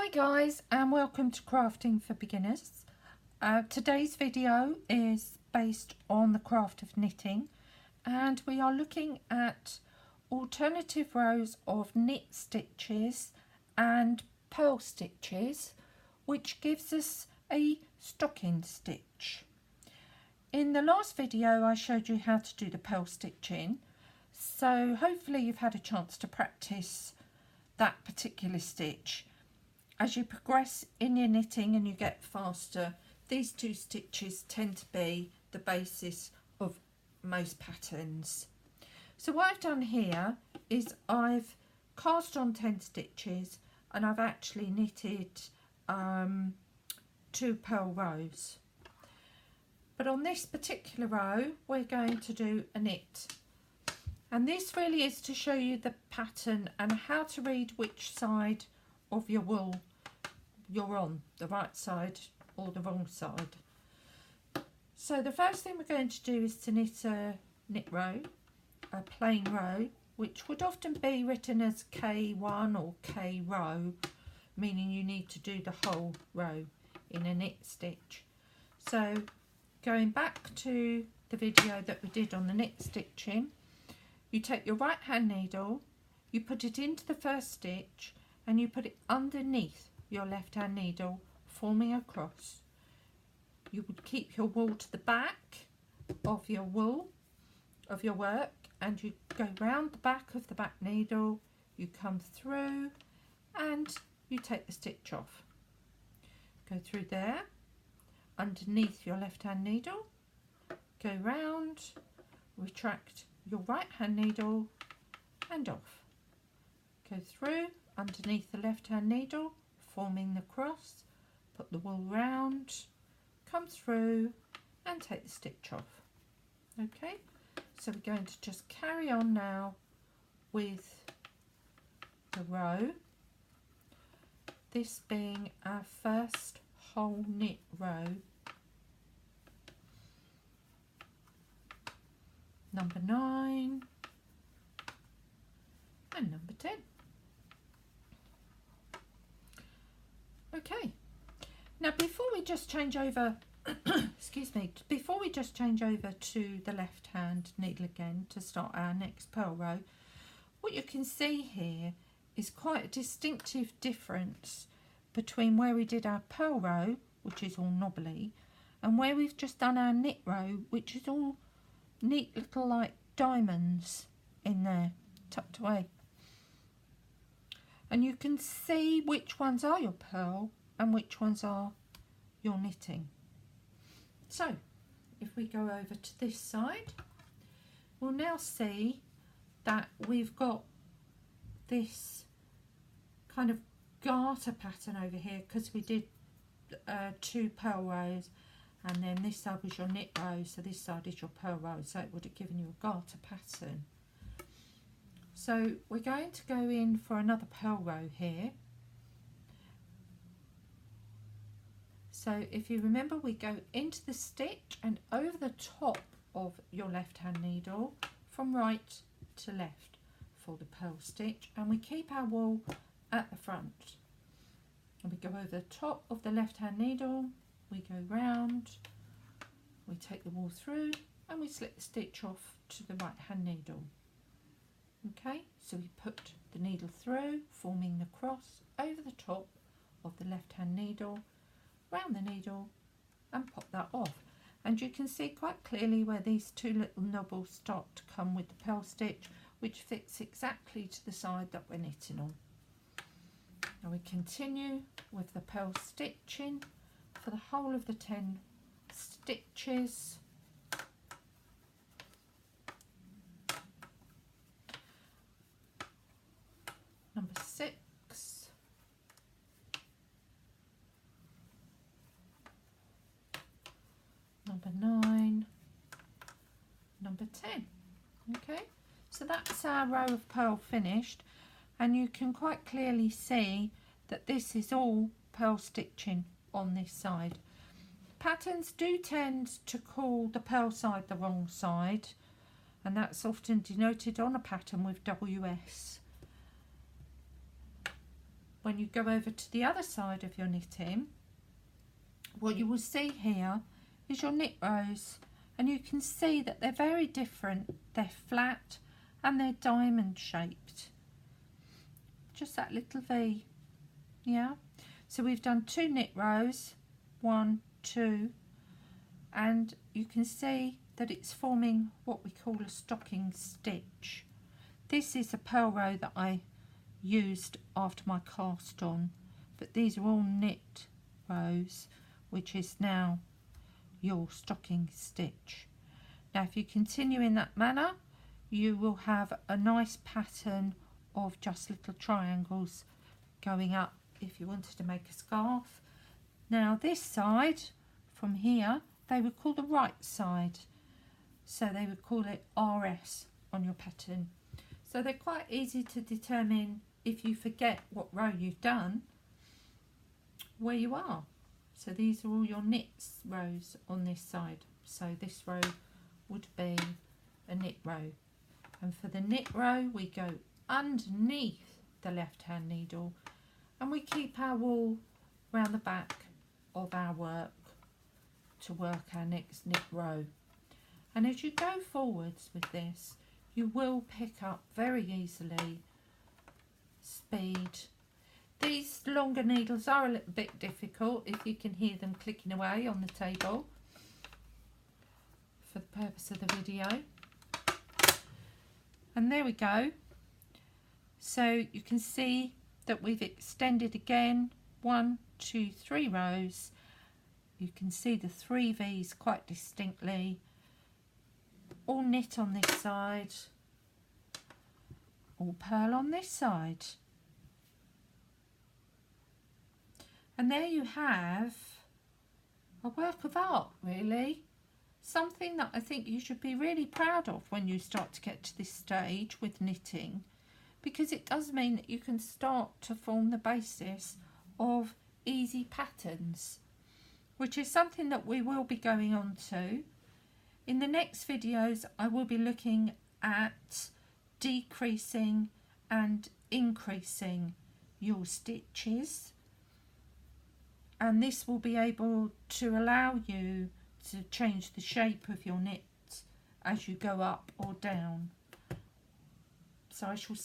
Hi guys, and welcome to Crafting for Beginners. Today's video is based on the craft of knitting, and we are looking at alternative rows of knit stitches and purl stitches, which gives us a stocking stitch. In the last video I showed you how to do the purl stitching, so hopefully you've had a chance to practice that particular stitch. As you progress in your knitting and you get faster, these two stitches tend to be the basis of most patterns. So what I've done here is I've cast on 10 stitches and I've actually knitted 2 purl rows. But on this particular row we're going to do a knit. And this really is to show you the pattern and how to read which side of your wool you're on, the right side or the wrong side. So the first thing we're going to do is to knit a knit row, a plain row, which would often be written as K1 or K row, meaning you need to do the whole row in a knit stitch. So going back to the video that we did on the knit stitching, you take your right hand needle, you put it into the first stitch and you put it underneath your left hand needle, forming a cross. You would keep your wool to the back of your wool, of your work, and you go round the back of the back needle, you come through and you take the stitch off. Go through there, underneath your left hand needle, go round, retract your right hand needle and off. Go through, underneath the left hand needle, forming the cross, put the wool round, come through and take the stitch off. Okay, so we're going to just carry on now with the row, this being our first whole knit row, number 9 and number 10. Okay, now before we just change over excuse me, before we just change over to the left hand needle again to start our next purl row, what you can see here is quite a distinctive difference between where we did our purl row, which is all knobbly, and where we've just done our knit row, which is all neat little like diamonds in there tucked away. And you can see which ones are your purl and which ones are your knitting. So if we go over to this side, we'll now see that we've got this kind of garter pattern over here because we did 2 purl rows, and then this side was your knit row, so this side is your purl row, so it would have given you a garter pattern. So we're going to go in for another purl row here. So if you remember, we go into the stitch and over the top of your left hand needle from right to left for the purl stitch, and we keep our wool at the front. And we go over the top of the left hand needle, we go round, we take the wool through and we slip the stitch off to the right hand needle. Okay, so we put the needle through, forming the cross over the top of the left hand needle, round the needle and pop that off. And you can see quite clearly where these 2 little knobbles start to come with the purl stitch, which fits exactly to the side that we're knitting on. Now we continue with the purl stitching for the whole of the 10 stitches. Number 6, number 9, number 10. Okay, so that's our row of purl finished, and you can quite clearly see that this is all purl stitching on this side. Patterns do tend to call the purl side the wrong side, and that's often denoted on a pattern with WS. when you go over to the other side of your knitting, what you will see here is your knit rows, and you can see that they're very different. They're flat and they're diamond shaped, just that little V. Yeah, so we've done 2 knit rows, 1, 2, and you can see that it's forming what we call a stocking stitch. This is a purl row that I used after my cast on, but these are all knit rows, which is now your stocking stitch. Now if you continue in that manner, you will have a nice pattern of just little triangles going up if you wanted to make a scarf. Now this side from here, they would call the right side, so they would call it RS on your pattern. So they're quite easy to determine if you forget what row you've done, where you are. So these are all your knits rows on this side. So this row would be a knit row. And for the knit row, we go underneath the left-hand needle and we keep our wool round the back of our work to work our next knit row. And as you go forwards with this, you will pick up very easily speed. These longer needles are a little bit difficult if you can hear them clicking away on the table for the purpose of the video. And there we go. So you can see that we've extended again 1, 2, 3 rows. You can see the 3 V's quite distinctly. All knit on this side, all purl on this side. And there you have a work of art, really. Something that I think you should be really proud of when you start to get to this stage with knitting, because it does mean that you can start to form the basis of easy patterns, which is something that we will be going on to. In the next videos, I will be looking at decreasing and increasing your stitches, and this will be able to allow you to change the shape of your knit as you go up or down. So I shall